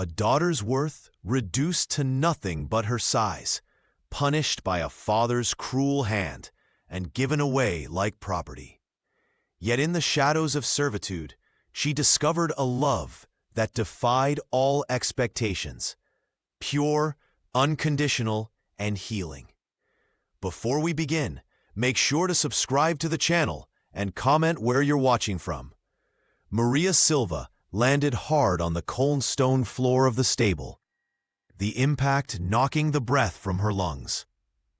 A daughter's worth reduced to nothing but her size, punished by a father's cruel hand, and given away like property. Yet in the shadows of servitude, she discovered a love that defied all expectations, pure, unconditional, and healing. Before we begin, make sure to subscribe to the channel and comment where you're watching from. Maria Silva landed hard on the cold stone floor of the stable, the impact knocking the breath from her lungs.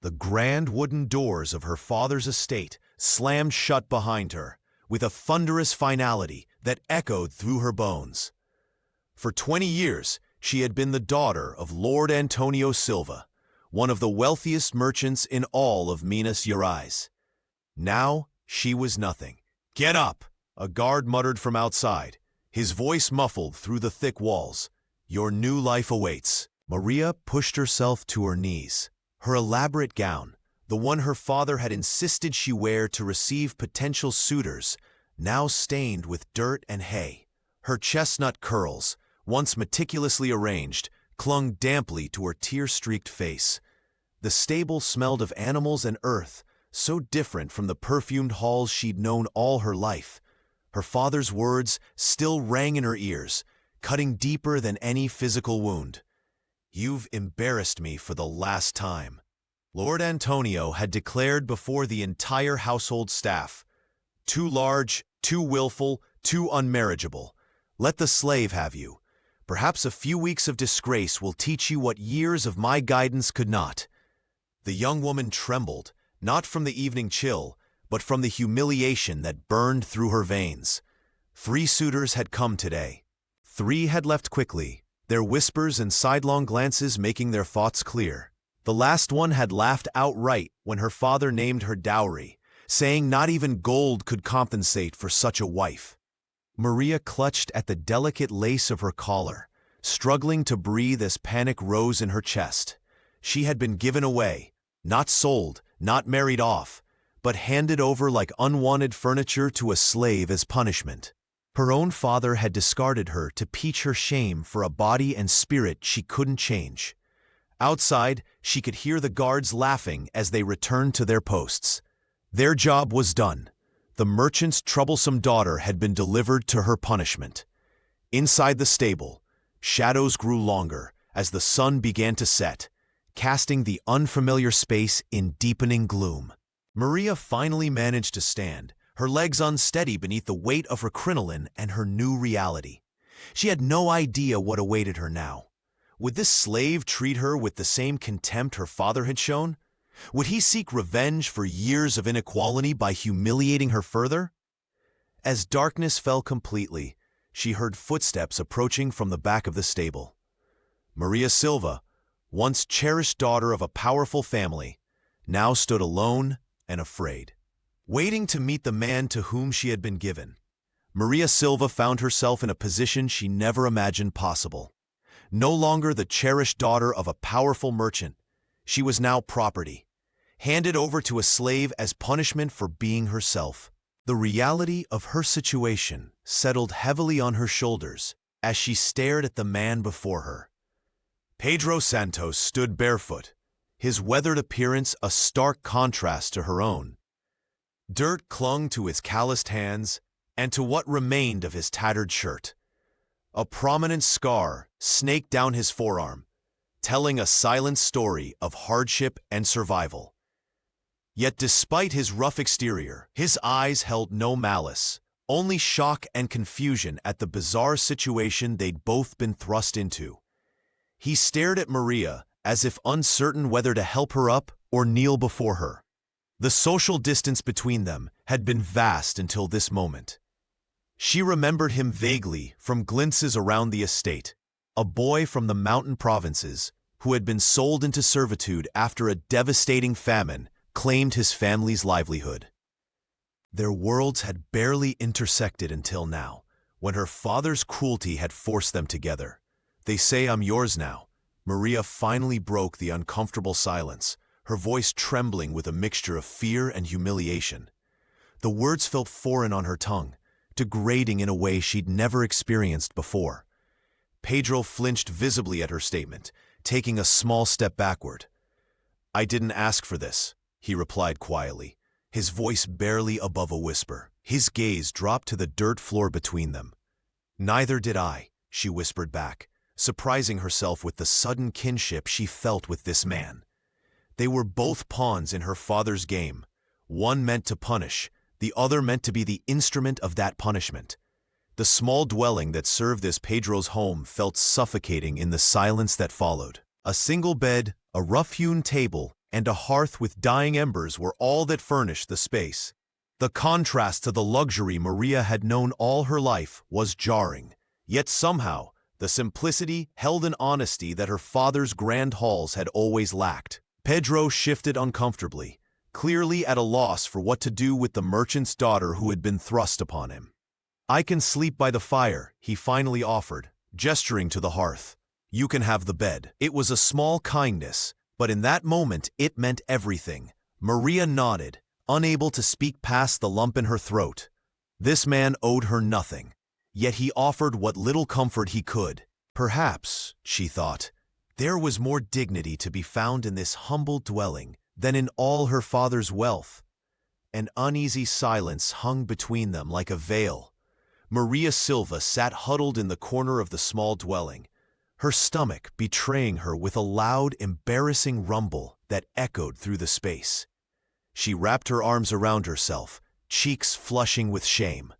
The grand wooden doors of her father's estate slammed shut behind her, with a thunderous finality that echoed through her bones. For 20 years, she had been the daughter of Lord Antonio Silva, one of the wealthiest merchants in all of Minas Gerais. Now, she was nothing. "Get up!" a guard muttered from outside, his voice muffled through the thick walls. "Your new life awaits." Maria pushed herself to her knees. Her elaborate gown, the one her father had insisted she wear to receive potential suitors, now stained with dirt and hay. Her chestnut curls, once meticulously arranged, clung damply to her tear-streaked face. The stable smelled of animals and earth, so different from the perfumed halls she'd known all her life. Her father's words still rang in her ears, cutting deeper than any physical wound. "You've embarrassed me for the last time." Lord Antonio had declared before the entire household staff. "Too large, too willful, too unmarriageable. Let the slave have you. Perhaps a few weeks of disgrace will teach you what years of my guidance could not." The young woman trembled, not from the evening chill, but from the humiliation that burned through her veins. 3 suitors had come today. 3 had left quickly, their whispers and sidelong glances making their thoughts clear. The last one had laughed outright when her father named her dowry, saying not even gold could compensate for such a wife. Maria clutched at the delicate lace of her collar, struggling to breathe as panic rose in her chest. She had been given away, not sold, not married off, but handed over like unwanted furniture to a slave as punishment. Her own father had discarded her to teach her shame for a body and spirit she couldn't change. Outside, she could hear the guards laughing as they returned to their posts. Their job was done. The merchant's troublesome daughter had been delivered to her punishment. Inside the stable, shadows grew longer as the sun began to set, casting the unfamiliar space in deepening gloom. Maria finally managed to stand, her legs unsteady beneath the weight of her crinoline and her new reality. She had no idea what awaited her now. Would this slave treat her with the same contempt her father had shown? Would he seek revenge for years of inequality by humiliating her further? As darkness fell completely, she heard footsteps approaching from the back of the stable. Maria Silva, once cherished daughter of a powerful family, now stood alone and afraid, waiting to meet the man to whom she had been given. Maria Silva found herself in a position she never imagined possible. No longer the cherished daughter of a powerful merchant, she was now property, handed over to a slave as punishment for being herself. The reality of her situation settled heavily on her shoulders as she stared at the man before her. Pedro Santos stood barefoot, his weathered appearance a stark contrast to her own. Dirt clung to his calloused hands and to what remained of his tattered shirt. A prominent scar snaked down his forearm, telling a silent story of hardship and survival. Yet despite his rough exterior, his eyes held no malice, only shock and confusion at the bizarre situation they'd both been thrust into. He stared at Maria as if uncertain whether to help her up or kneel before her. The social distance between them had been vast until this moment. She remembered him vaguely from glimpses around the estate, a boy from the mountain provinces who had been sold into servitude after a devastating famine claimed his family's livelihood. Their worlds had barely intersected until now, when her father's cruelty had forced them together. "They say I'm yours now." Maria finally broke the uncomfortable silence, her voice trembling with a mixture of fear and humiliation. The words felt foreign on her tongue, degrading in a way she'd never experienced before. Pedro flinched visibly at her statement, taking a small step backward. "I didn't ask for this," he replied quietly, his voice barely above a whisper. His gaze dropped to the dirt floor between them. "Neither did I," she whispered back, surprising herself with the sudden kinship she felt with this man. They were both pawns in her father's game, one meant to punish, the other meant to be the instrument of that punishment. The small dwelling that served as Pedro's home felt suffocating in the silence that followed. A single bed, a rough-hewn table, and a hearth with dying embers were all that furnished the space. The contrast to the luxury Maria had known all her life was jarring, yet somehow the simplicity held an honesty that her father's grand halls had always lacked. Pedro shifted uncomfortably, clearly at a loss for what to do with the merchant's daughter who had been thrust upon him. "I can sleep by the fire," he finally offered, gesturing to the hearth. "You can have the bed." It was a small kindness, but in that moment it meant everything. Maria nodded, unable to speak past the lump in her throat. This man owed her nothing, yet he offered what little comfort he could. Perhaps, she thought, there was more dignity to be found in this humble dwelling than in all her father's wealth. An uneasy silence hung between them like a veil. Maria Silva sat huddled in the corner of the small dwelling, her stomach betraying her with a loud, embarrassing rumble that echoed through the space. She wrapped her arms around herself, cheeks flushing with shame.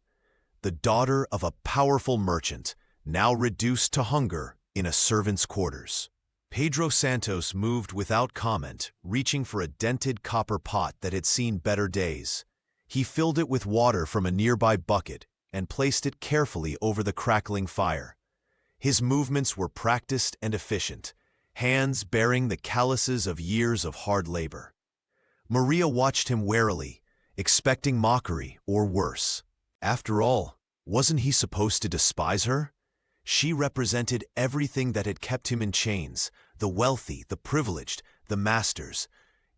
The daughter of a powerful merchant, now reduced to hunger in a servant's quarters. Pedro Santos moved without comment, reaching for a dented copper pot that had seen better days. He filled it with water from a nearby bucket and placed it carefully over the crackling fire. His movements were practiced and efficient, hands bearing the calluses of years of hard labor. Maria watched him warily, expecting mockery or worse. After all, wasn't he supposed to despise her? She represented everything that had kept him in chains, the wealthy, the privileged, the masters.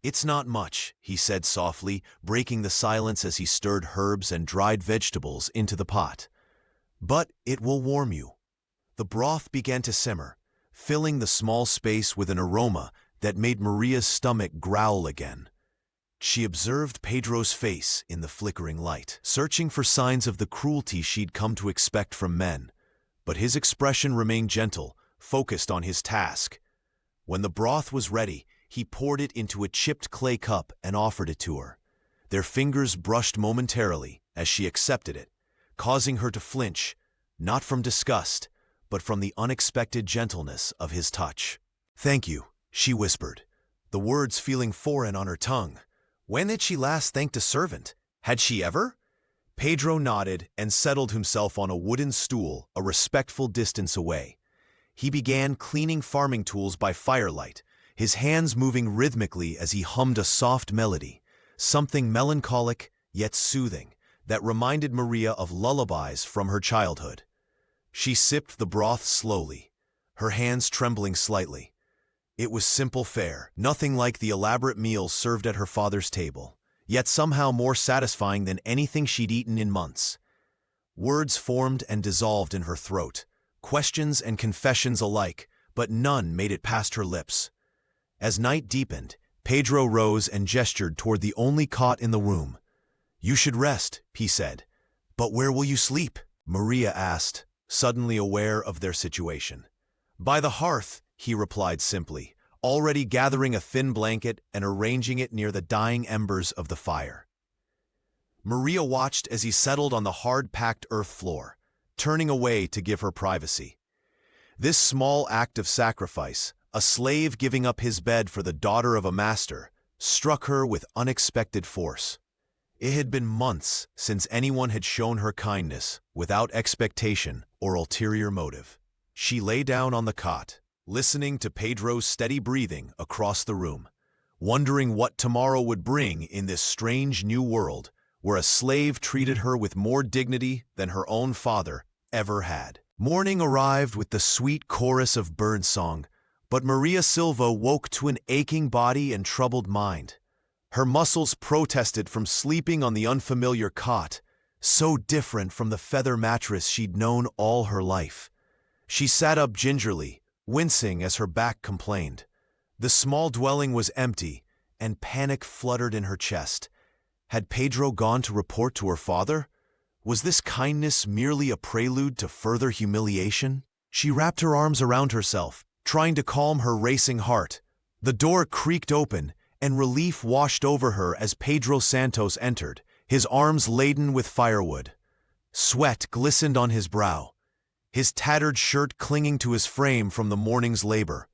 "It's not much," he said softly, breaking the silence as he stirred herbs and dried vegetables into the pot. "But it will warm you." The broth began to simmer, filling the small space with an aroma that made Maria's stomach growl again. She observed Pedro's face in the flickering light, searching for signs of the cruelty she'd come to expect from men. But his expression remained gentle, focused on his task. When the broth was ready, he poured it into a chipped clay cup and offered it to her. Their fingers brushed momentarily as she accepted it, causing her to flinch, not from disgust, but from the unexpected gentleness of his touch. "Thank you," she whispered, the words feeling foreign on her tongue. When had she last thanked a servant? Had she ever? Pedro nodded and settled himself on a wooden stool a respectful distance away. He began cleaning farming tools by firelight, his hands moving rhythmically as he hummed a soft melody, something melancholic yet soothing that reminded Maria of lullabies from her childhood. She sipped the broth slowly, her hands trembling slightly. It was simple fare, nothing like the elaborate meals served at her father's table, yet somehow more satisfying than anything she'd eaten in months. Words formed and dissolved in her throat, questions and confessions alike, but none made it past her lips. As night deepened, Pedro rose and gestured toward the only cot in the room. "You should rest," he said. "But where will you sleep?" Maria asked, suddenly aware of their situation. "By the hearth," he replied simply, already gathering a thin blanket and arranging it near the dying embers of the fire. Maria watched as he settled on the hard-packed earth floor, turning away to give her privacy. This small act of sacrifice, a slave giving up his bed for the daughter of a master, struck her with unexpected force. It had been months since anyone had shown her kindness without expectation or ulterior motive. She lay down on the cot, listening to Pedro's steady breathing across the room, wondering what tomorrow would bring in this strange new world where a slave treated her with more dignity than her own father ever had. Morning arrived with the sweet chorus of birdsong, but Maria Silva woke to an aching body and troubled mind. Her muscles protested from sleeping on the unfamiliar cot, so different from the feather mattress she'd known all her life. She sat up gingerly, wincing as her back complained. The small dwelling was empty, and panic fluttered in her chest. Had Pedro gone to report to her father? Was this kindness merely a prelude to further humiliation? She wrapped her arms around herself, trying to calm her racing heart. The door creaked open, and relief washed over her as Pedro Santos entered, his arms laden with firewood. Sweat glistened on his brow, his tattered shirt clinging to his frame from the morning's labor.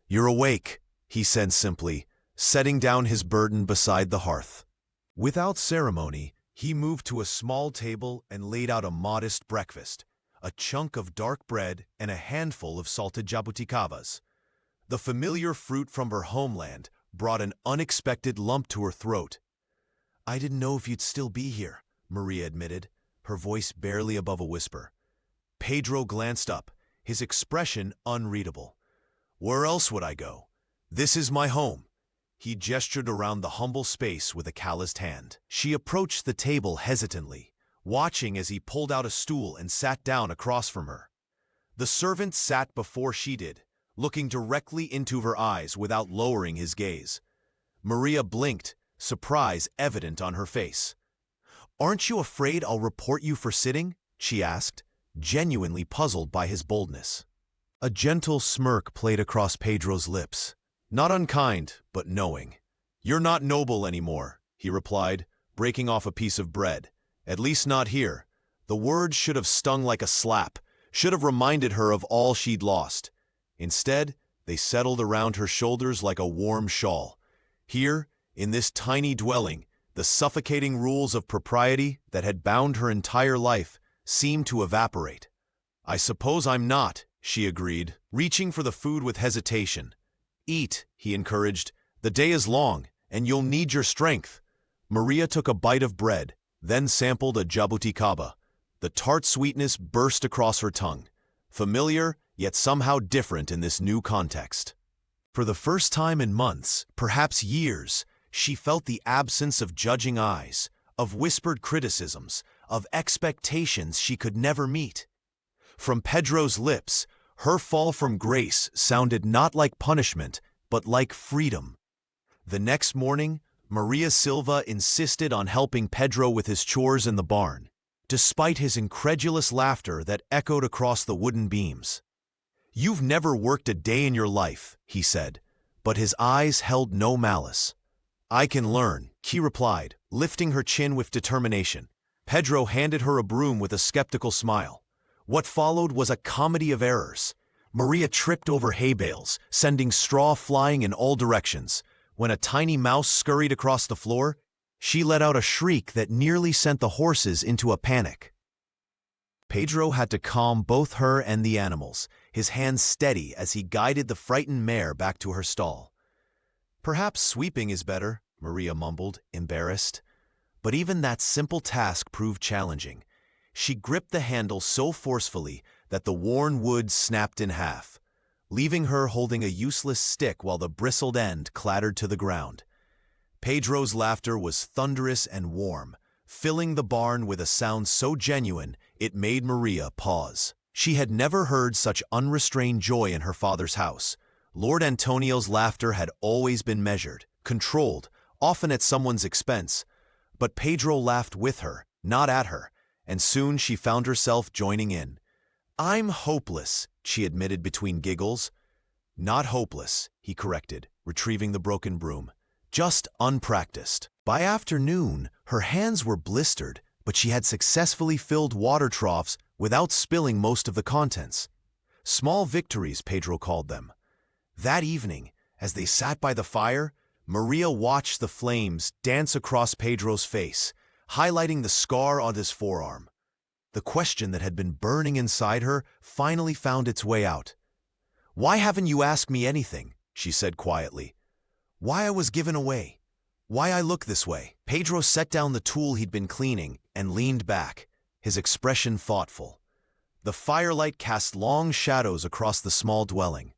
"You're awake," he said simply, setting down his burden beside the hearth. Without ceremony, he moved to a small table and laid out a modest breakfast, a chunk of dark bread and a handful of salted jabuticabas. The familiar fruit from her homeland brought an unexpected lump to her throat. "I didn't know if you'd still be here," Maria admitted, her voice barely above a whisper. Pedro glanced up, his expression unreadable. "Where else would I go? This is my home." He gestured around the humble space with a calloused hand. She approached the table hesitantly, watching as he pulled out a stool and sat down across from her. The servant sat before she did, looking directly into her eyes without lowering his gaze. Maria blinked, surprise evident on her face. "Aren't you afraid I'll report you for sitting?" she asked, genuinely puzzled by his boldness. A gentle smirk played across Pedro's lips. Not unkind, but knowing. "You're not noble anymore," he replied, breaking off a piece of bread. "At least not here." The words should have stung like a slap, should have reminded her of all she'd lost. Instead, they settled around her shoulders like a warm shawl. Here, in this tiny dwelling, the suffocating rules of propriety that had bound her entire life seemed to evaporate. "I suppose I'm not," she agreed, reaching for the food with hesitation. "Eat," he encouraged. "The day is long, and you'll need your strength." Maria took a bite of bread, then sampled a jabuticaba. The tart sweetness burst across her tongue. Familiar, yet somehow different in this new context. For the first time in months, perhaps years, she felt the absence of judging eyes, of whispered criticisms, of expectations she could never meet. From Pedro's lips, her fall from grace sounded not like punishment, but like freedom. The next morning, Maria Silva insisted on helping Pedro with his chores in the barn, despite his incredulous laughter that echoed across the wooden beams. "You've never worked a day in your life," he said, but his eyes held no malice. "I can learn," she replied, lifting her chin with determination. Pedro handed her a broom with a skeptical smile. What followed was a comedy of errors. Maria tripped over hay bales, sending straw flying in all directions. When a tiny mouse scurried across the floor, she let out a shriek that nearly sent the horses into a panic. Pedro had to calm both her and the animals, his hands steady as he guided the frightened mare back to her stall. "Perhaps sweeping is better," Maria mumbled, embarrassed. But even that simple task proved challenging. She gripped the handle so forcefully that the worn wood snapped in half, leaving her holding a useless stick while the bristled end clattered to the ground. Pedro's laughter was thunderous and warm, filling the barn with a sound so genuine it made Maria pause. She had never heard such unrestrained joy in her father's house. Lord Antonio's laughter had always been measured, controlled, often at someone's expense. But Pedro laughed with her, not at her, and soon she found herself joining in. "I'm hopeless," she admitted between giggles. "Not hopeless," he corrected, retrieving the broken broom. "Just unpracticed." By afternoon, her hands were blistered, but she had successfully filled water troughs without spilling most of the contents. Small victories, Pedro called them. That evening, as they sat by the fire, Maria watched the flames dance across Pedro's face, highlighting the scar on his forearm. The question that had been burning inside her finally found its way out. "Why haven't you asked me anything?" she said quietly. "Why I was given away? Why I look this way?" Pedro set down the tool he'd been cleaning and leaned back, his expression thoughtful. The firelight cast long shadows across the small dwelling.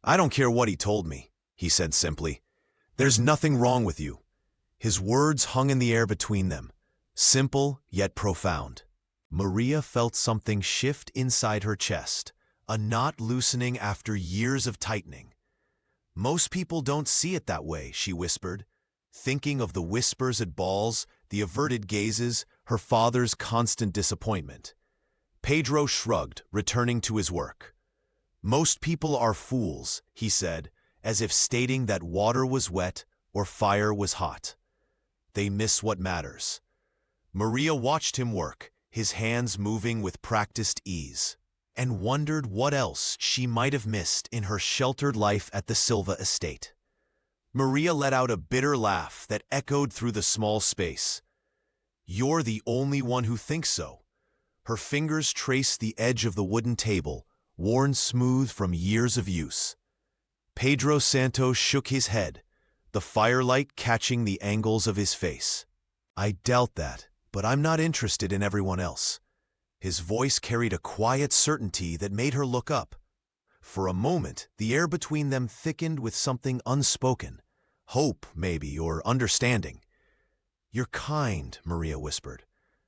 "I don't care what he told me," he said simply. "There's nothing wrong with you." His words hung in the air between them, simple yet profound. Maria felt something shift inside her chest, a knot loosening after years of tightening. "Most people don't see it that way," she whispered, thinking of the whispers at balls, the averted gazes, her father's constant disappointment. Pedro shrugged, returning to his work. "Most people are fools," he said, as if stating that water was wet or fire was hot. "They miss what matters." Maria watched him work, his hands moving with practiced ease, and wondered what else she might have missed in her sheltered life at the Silva estate. Maria let out a bitter laugh that echoed through the small space. "You're the only one who thinks so." Her fingers traced the edge of the wooden table, worn smooth from years of use. Pedro Santos shook his head, the firelight catching the angles of his face. "I doubt that, but I'm not interested in everyone else." His voice carried a quiet certainty that made her look up. For a moment, the air between them thickened with something unspoken. Hope, maybe, or understanding. "You're kind," Maria whispered,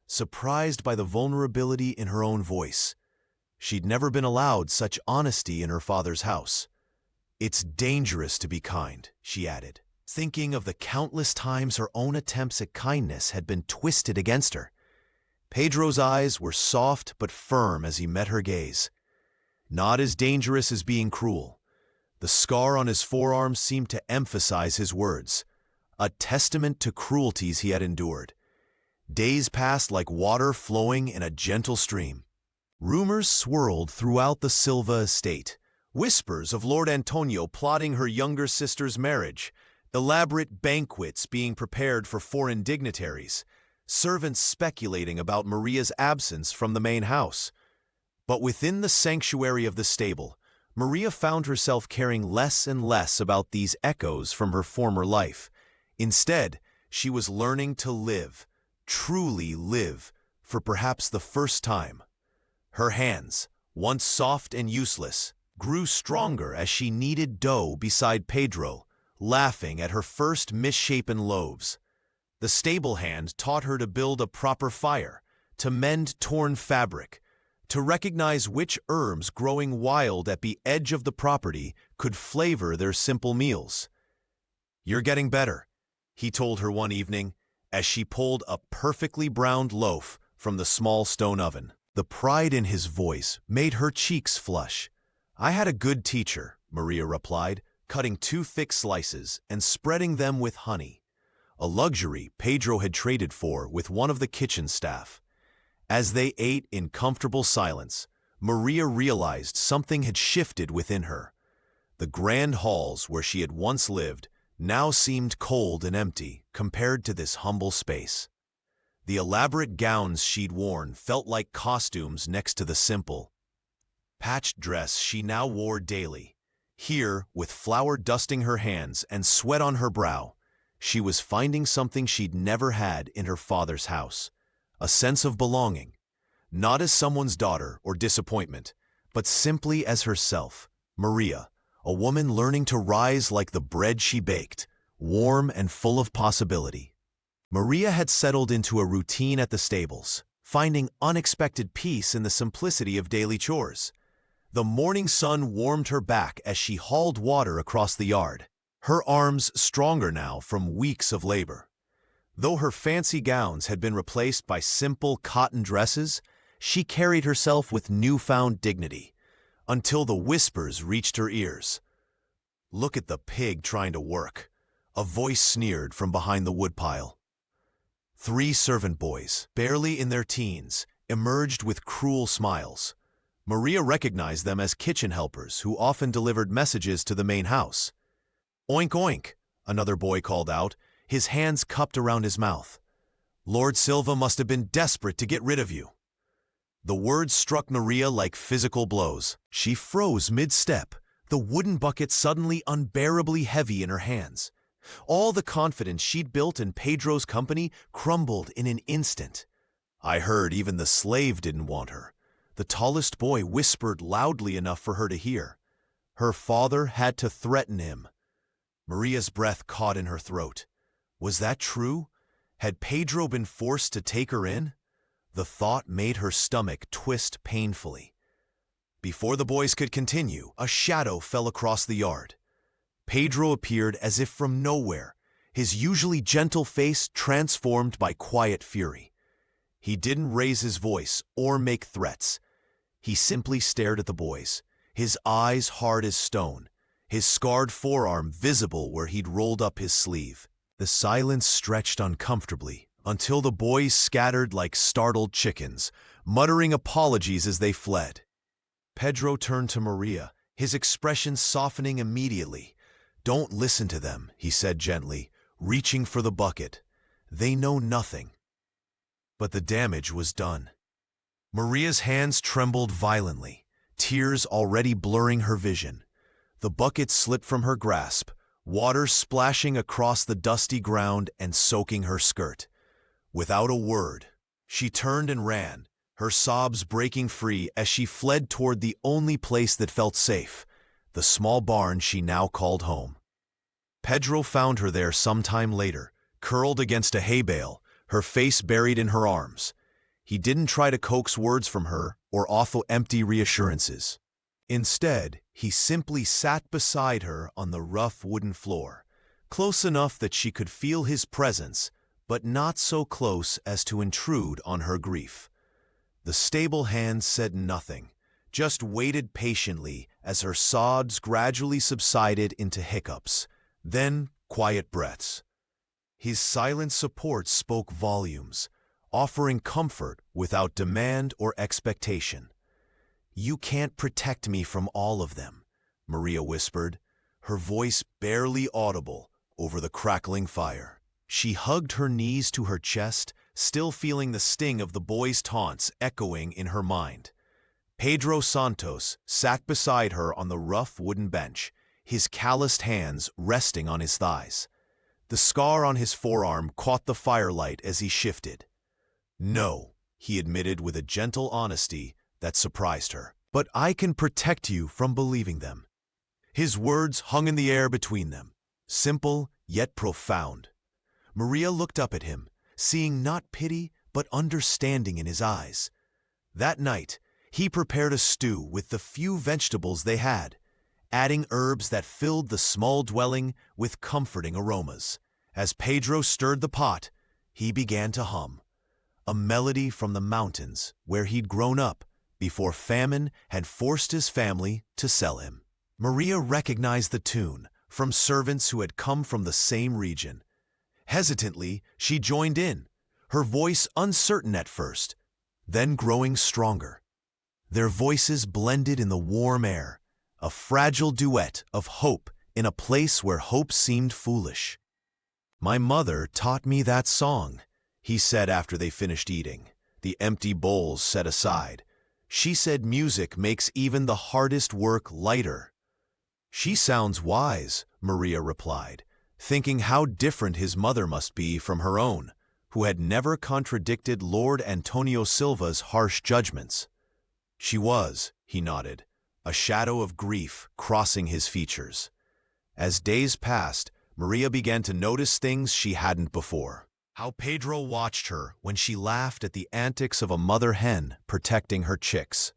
surprised by the vulnerability in her own voice. She'd never been allowed such honesty in her father's house. "It's dangerous to be kind," she added, thinking of the countless times her own attempts at kindness had been twisted against her. Pedro's eyes were soft but firm as he met her gaze. Not as dangerous as being cruel. The scar on his forearm seemed to emphasize his words, a testament to cruelties he had endured. Days passed like water flowing in a gentle stream. Rumors swirled throughout the Silva estate, whispers of Lord Antonio plotting her younger sister's marriage, elaborate banquets being prepared for foreign dignitaries, servants speculating about Maria's absence from the main house. But within the sanctuary of the stable, Maria found herself caring less and less about these echoes from her former life. Instead, she was learning to live, truly live, for perhaps the first time. Her hands, once soft and useless, grew stronger as she kneaded dough beside Pedro, laughing at her first misshapen loaves. The stable hand taught her to build a proper fire, to mend torn fabric, to recognize which herbs growing wild at the edge of the property could flavor their simple meals. "You're getting better," he told her one evening, as she pulled a perfectly browned loaf from the small stone oven. The pride in his voice made her cheeks flush. "I had a good teacher," Maria replied, cutting 2 thick slices and spreading them with honey, a luxury Pedro had traded for with one of the kitchen staff. As they ate in comfortable silence, Maria realized something had shifted within her. The grand halls where she had once lived now seemed cold and empty compared to this humble space. The elaborate gowns she'd worn felt like costumes next to the simple, patched dress she now wore daily. Here, with flour dusting her hands and sweat on her brow, she was finding something she'd never had in her father's house, a sense of belonging, not as someone's daughter or disappointment, but simply as herself, Maria, a woman learning to rise like the bread she baked, warm and full of possibility. Maria had settled into a routine at the stables, finding unexpected peace in the simplicity of daily chores. The morning sun warmed her back as she hauled water across the yard, her arms stronger now from weeks of labor. Though her fancy gowns had been replaced by simple cotton dresses, she carried herself with newfound dignity, until the whispers reached her ears. "Look at the pig trying to work," a voice sneered from behind the woodpile. 3 servant boys, barely in their teens, emerged with cruel smiles. Maria recognized them as kitchen helpers who often delivered messages to the main house. "Oink oink," another boy called out, his hands cupped around his mouth. "Lord Silva must have been desperate to get rid of you." The words struck Maria like physical blows. She froze mid-step, the wooden bucket suddenly unbearably heavy in her hands. All the confidence she'd built in Pedro's company crumbled in an instant. "I heard even the slave didn't want her," the tallest boy whispered loudly enough for her to hear. "Her father had to threaten him." Maria's breath caught in her throat. Was that true? Had Pedro been forced to take her in? The thought made her stomach twist painfully. Before the boys could continue, a shadow fell across the yard. Pedro appeared as if from nowhere, his usually gentle face transformed by quiet fury. He didn't raise his voice or make threats. He simply stared at the boys, his eyes hard as stone, his scarred forearm visible where he'd rolled up his sleeve. The silence stretched uncomfortably until the boys scattered like startled chickens, muttering apologies as they fled. Pedro turned to Maria, his expression softening immediately. "Don't listen to them," he said gently, reaching for the bucket. "They know nothing." But the damage was done. Maria's hands trembled violently, tears already blurring her vision. The bucket slipped from her grasp, water splashing across the dusty ground and soaking her skirt. Without a word, she turned and ran, her sobs breaking free as she fled toward the only place that felt safe, the small barn she now called home. Pedro found her there some time later, curled against a hay bale, her face buried in her arms. He didn't try to coax words from her or offer empty reassurances. Instead, he simply sat beside her on the rough wooden floor, close enough that she could feel his presence, but not so close as to intrude on her grief. The stable hand said nothing, just waited patiently as her sobs gradually subsided into hiccups, then quiet breaths. His silent support spoke volumes, offering comfort without demand or expectation. "You can't protect me from all of them," Maria whispered, her voice barely audible over the crackling fire. She hugged her knees to her chest, still feeling the sting of the boys' taunts echoing in her mind. Pedro Santos sat beside her on the rough wooden bench, his calloused hands resting on his thighs. The scar on his forearm caught the firelight as he shifted. "No," he admitted with a gentle honesty that surprised her, "but I can protect you from believing them." His words hung in the air between them, simple yet profound. Maria looked up at him, seeing not pity but understanding in his eyes. That night, he prepared a stew with the few vegetables they had, adding herbs that filled the small dwelling with comforting aromas. As Pedro stirred the pot, he began to hum, a melody from the mountains where he'd grown up before famine had forced his family to sell him. Maria recognized the tune from servants who had come from the same region. Hesitantly, she joined in, her voice uncertain at first, then growing stronger. Their voices blended in the warm air, a fragile duet of hope in a place where hope seemed foolish. "My mother taught me that song," he said after they finished eating, the empty bowls set aside. "She said music makes even the hardest work lighter." "She sounds wise," Maria replied, thinking how different his mother must be from her own, who had never contradicted Lord Antonio Silva's harsh judgments. "She was," he nodded, a shadow of grief crossing his features. As days passed, Maria began to notice things she hadn't before. How Pedro watched her when she laughed at the antics of a mother hen protecting her chicks.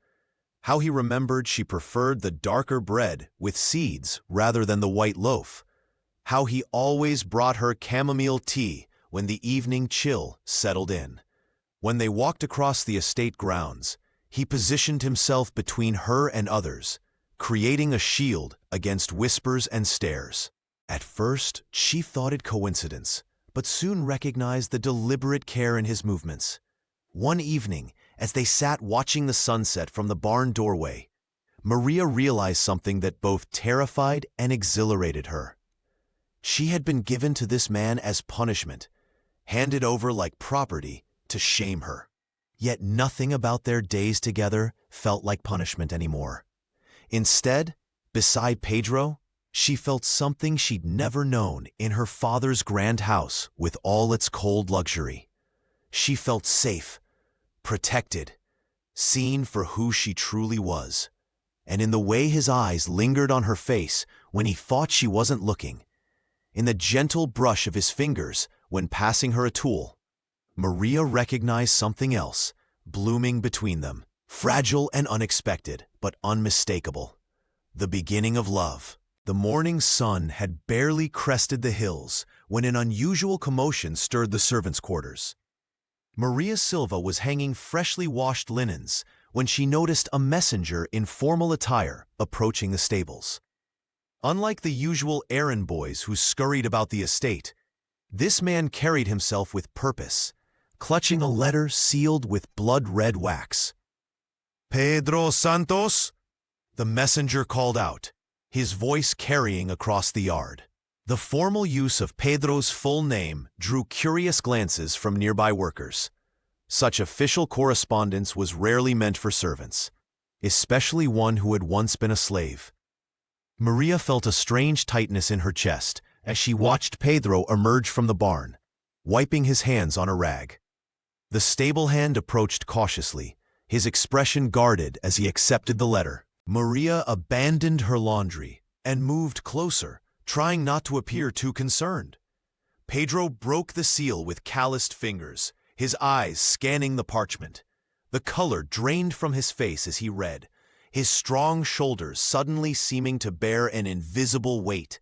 How he remembered she preferred the darker bread with seeds rather than the white loaf. How he always brought her chamomile tea when the evening chill settled in. When they walked across the estate grounds, he positioned himself between her and others, creating a shield against whispers and stares. At first, she thought it coincidence, but soon recognized the deliberate care in his movements. One evening, as they sat watching the sunset from the barn doorway, Maria realized something that both terrified and exhilarated her. She had been given to this man as punishment, handed over like property to shame her. Yet nothing about their days together felt like punishment anymore. Instead, beside Pedro, she felt something she'd never known in her father's grand house with all its cold luxury. She felt safe, protected, seen for who she truly was. And in the way his eyes lingered on her face when he thought she wasn't looking, in the gentle brush of his fingers when passing her a tool, Maria recognized something else blooming between them. fragile and unexpected, but unmistakable. The beginning of love. The morning sun had barely crested the hills when an unusual commotion stirred the servants' quarters. Maria Silva was hanging freshly washed linens when she noticed a messenger in formal attire approaching the stables. Unlike the usual errand boys who scurried about the estate, this man carried himself with purpose, clutching a letter sealed with blood-red wax. "Pedro Santos?" the messenger called out, his voice carrying across the yard. The formal use of Pedro's full name drew curious glances from nearby workers. Such official correspondence was rarely meant for servants, especially one who had once been a slave. Maria felt a strange tightness in her chest as she watched Pedro emerge from the barn, wiping his hands on a rag. The stable hand approached cautiously, his expression guarded as he accepted the letter. Maria abandoned her laundry and moved closer, trying not to appear too concerned. Pedro broke the seal with calloused fingers, his eyes scanning the parchment. The color drained from his face as he read, his strong shoulders suddenly seeming to bear an invisible weight.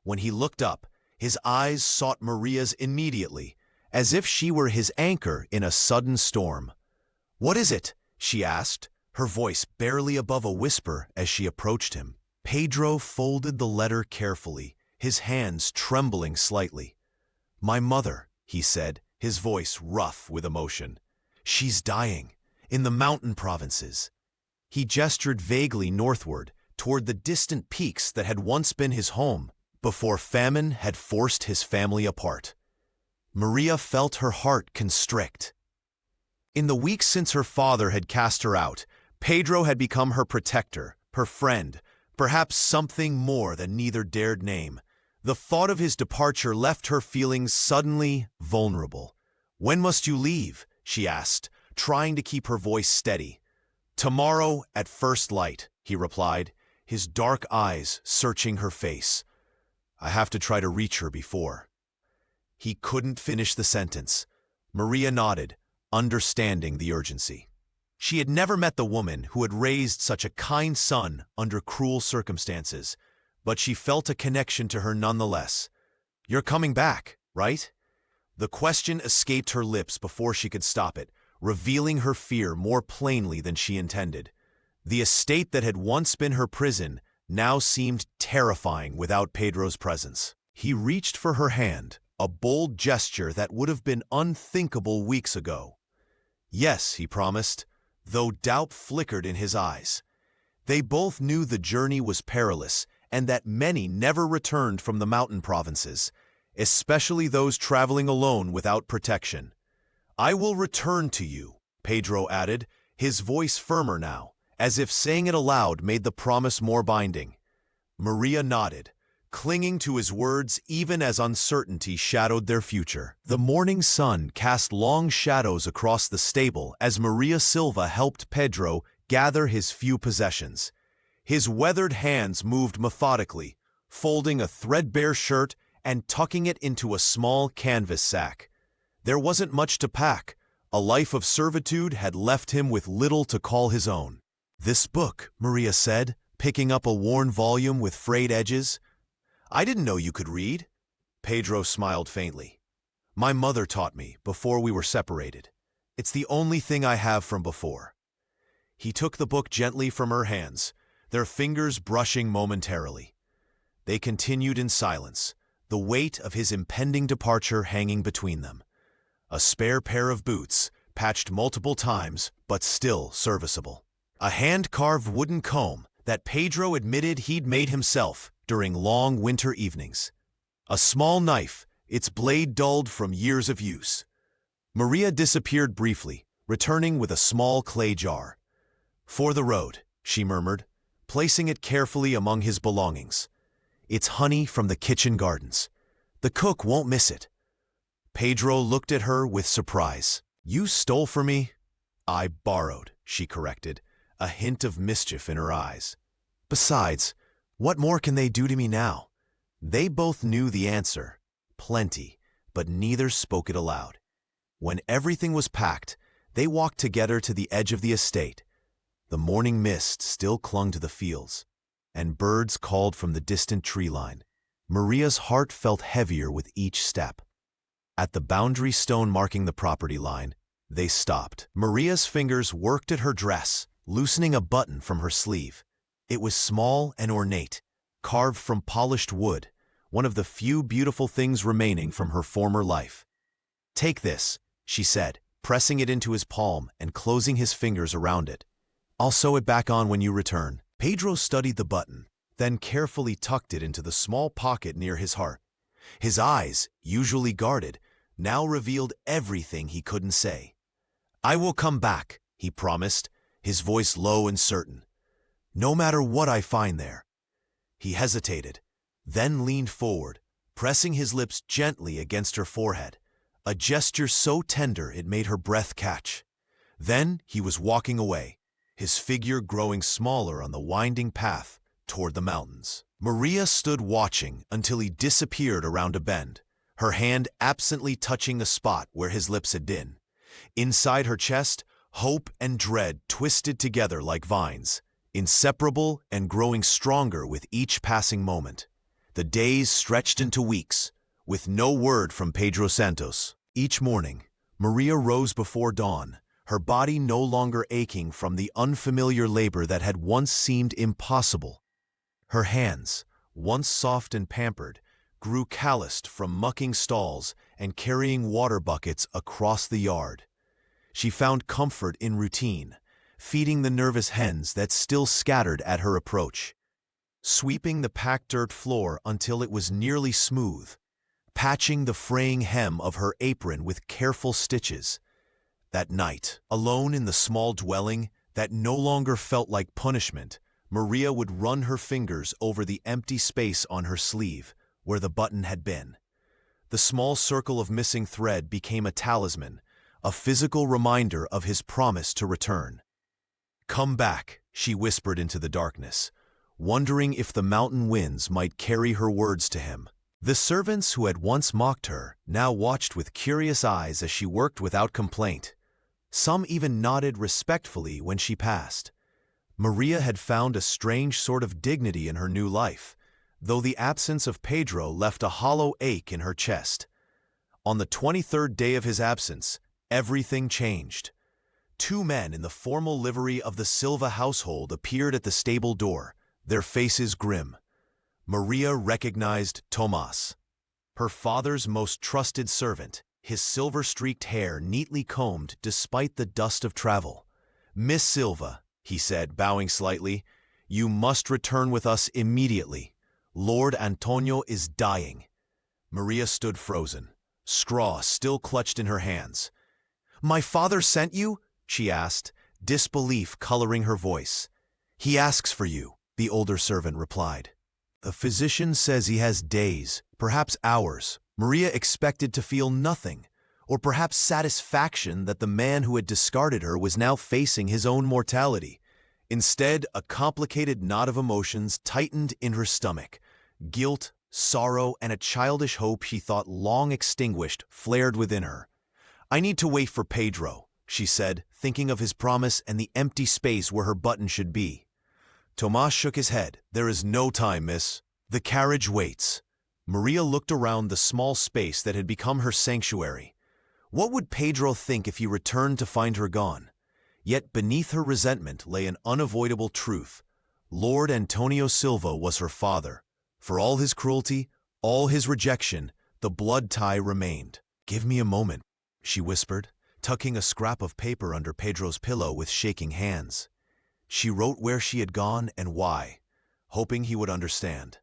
When he looked up, his eyes sought Maria's immediately, as if she were his anchor in a sudden storm. "What is it?" she asked, her voice barely above a whisper as she approached him. Pedro folded the letter carefully, his hands trembling slightly. "My mother," he said, his voice rough with emotion. "She's dying, in the mountain provinces." He gestured vaguely northward, toward the distant peaks that had once been his home, before famine had forced his family apart. Maria felt her heart constrict. In the weeks since her father had cast her out, Pedro had become her protector, her friend, perhaps something more than neither dared name. The thought of his departure left her feeling suddenly vulnerable. "When must you leave?" she asked, trying to keep her voice steady. "Tomorrow at first light," he replied, his dark eyes searching her face. "I have to try to reach her before." He couldn't finish the sentence. Maria nodded, understanding the urgency. She had never met the woman who had raised such a kind son under cruel circumstances, but she felt a connection to her nonetheless. "You're coming back, right?" The question escaped her lips before she could stop it, revealing her fear more plainly than she intended. The estate that had once been her prison now seemed terrifying without Pedro's presence. He reached for her hand, a bold gesture that would have been unthinkable weeks ago. "Yes," he promised, though doubt flickered in his eyes. They both knew the journey was perilous and that many never returned from the mountain provinces, especially those traveling alone without protection. "I will return to you," Pedro added, his voice firmer now, as if saying it aloud made the promise more binding. Maria nodded, clinging to his words even as uncertainty shadowed their future. The morning sun cast long shadows across the stable as Maria Silva helped Pedro gather his few possessions. His weathered hands moved methodically, folding a threadbare shirt and tucking it into a small canvas sack. There wasn't much to pack. A life of servitude had left him with little to call his own. "This book," Maria said, picking up a worn volume with frayed edges. "I didn't know you could read." Pedro smiled faintly. "My mother taught me before we were separated. It's the only thing I have from before." He took the book gently from her hands, their fingers brushing momentarily. They continued in silence, the weight of his impending departure hanging between them. A spare pair of boots, patched multiple times, but still serviceable. A hand-carved wooden comb that Pedro admitted he'd made himself during long winter evenings. A small knife, its blade dulled from years of use. Maria disappeared briefly, returning with a small clay jar. "For the road," she murmured, placing it carefully among his belongings. "It's honey from the kitchen gardens. The cook won't miss it." Pedro looked at her with surprise. "You stole from me?" "I borrowed," she corrected, a hint of mischief in her eyes. "Besides, what more can they do to me now?" They both knew the answer. Plenty, but neither spoke it aloud. When everything was packed, they walked together to the edge of the estate, The morning mist still clung to the fields, and birds called from the distant tree line. Maria's heart felt heavier with each step. At the boundary stone marking the property line, they stopped. Maria's fingers worked at her dress, loosening a button from her sleeve. It was small and ornate, carved from polished wood, one of the few beautiful things remaining from her former life. "Take this," she said, pressing it into his palm and closing his fingers around it. "I'll sew it back on when you return." Pedro studied the button, then carefully tucked it into the small pocket near his heart. His eyes, usually guarded, now revealed everything he couldn't say. "I will come back," he promised, his voice low and certain. "No matter what I find there." He hesitated, then leaned forward, pressing his lips gently against her forehead, a gesture so tender it made her breath catch. Then he was walking away, his figure growing smaller on the winding path toward the mountains. Maria stood watching until he disappeared around a bend, her hand absently touching the spot where his lips had been. Inside her chest, hope and dread twisted together like vines, inseparable and growing stronger with each passing moment. The days stretched into weeks, with no word from Pedro Santos. Each morning, Maria rose before dawn, her body no longer aching from the unfamiliar labor that had once seemed impossible. Her hands, once soft and pampered, grew calloused from mucking stalls and carrying water buckets across the yard. She found comfort in routine, feeding the nervous hens that still scattered at her approach, sweeping the packed dirt floor until it was nearly smooth, patching the fraying hem of her apron with careful stitches. That night, alone in the small dwelling that no longer felt like punishment, Maria would run her fingers over the empty space on her sleeve where the button had been. The small circle of missing thread became a talisman, a physical reminder of his promise to return. "Come back," she whispered into the darkness, wondering if the mountain winds might carry her words to him. The servants who had once mocked her now watched with curious eyes as she worked without complaint. Some even nodded respectfully when she passed. Maria had found a strange sort of dignity in her new life, though the absence of Pedro left a hollow ache in her chest. On the 23rd day of his absence, everything changed. Two men in the formal livery of the Silva household appeared at the stable door, their faces grim. Maria recognized Tomas, her father's most trusted servant, his silver-streaked hair neatly combed despite the dust of travel. "Miss Silva," he said, bowing slightly, "you must return with us immediately. Lord Antonio is dying." Maria stood frozen, straw still clutched in her hands. "My father sent you?" she asked, disbelief coloring her voice. "He asks for you," the older servant replied. "The physician says he has days, perhaps hours." Maria expected to feel nothing, or perhaps satisfaction that the man who had discarded her was now facing his own mortality. Instead, a complicated knot of emotions tightened in her stomach. Guilt, sorrow, and a childish hope she thought long extinguished flared within her. "I need to wait for Pedro," she said, thinking of his promise and the empty space where her button should be. Tomas shook his head. "There is no time, miss. The carriage waits." Maria looked around the small space that had become her sanctuary. What would Pedro think if he returned to find her gone? Yet beneath her resentment lay an unavoidable truth. Lord Antonio Silva was her father. For all his cruelty, all his rejection, the blood tie remained. "Give me a moment," she whispered, tucking a scrap of paper under Pedro's pillow with shaking hands. She wrote where she had gone and why, hoping he would understand.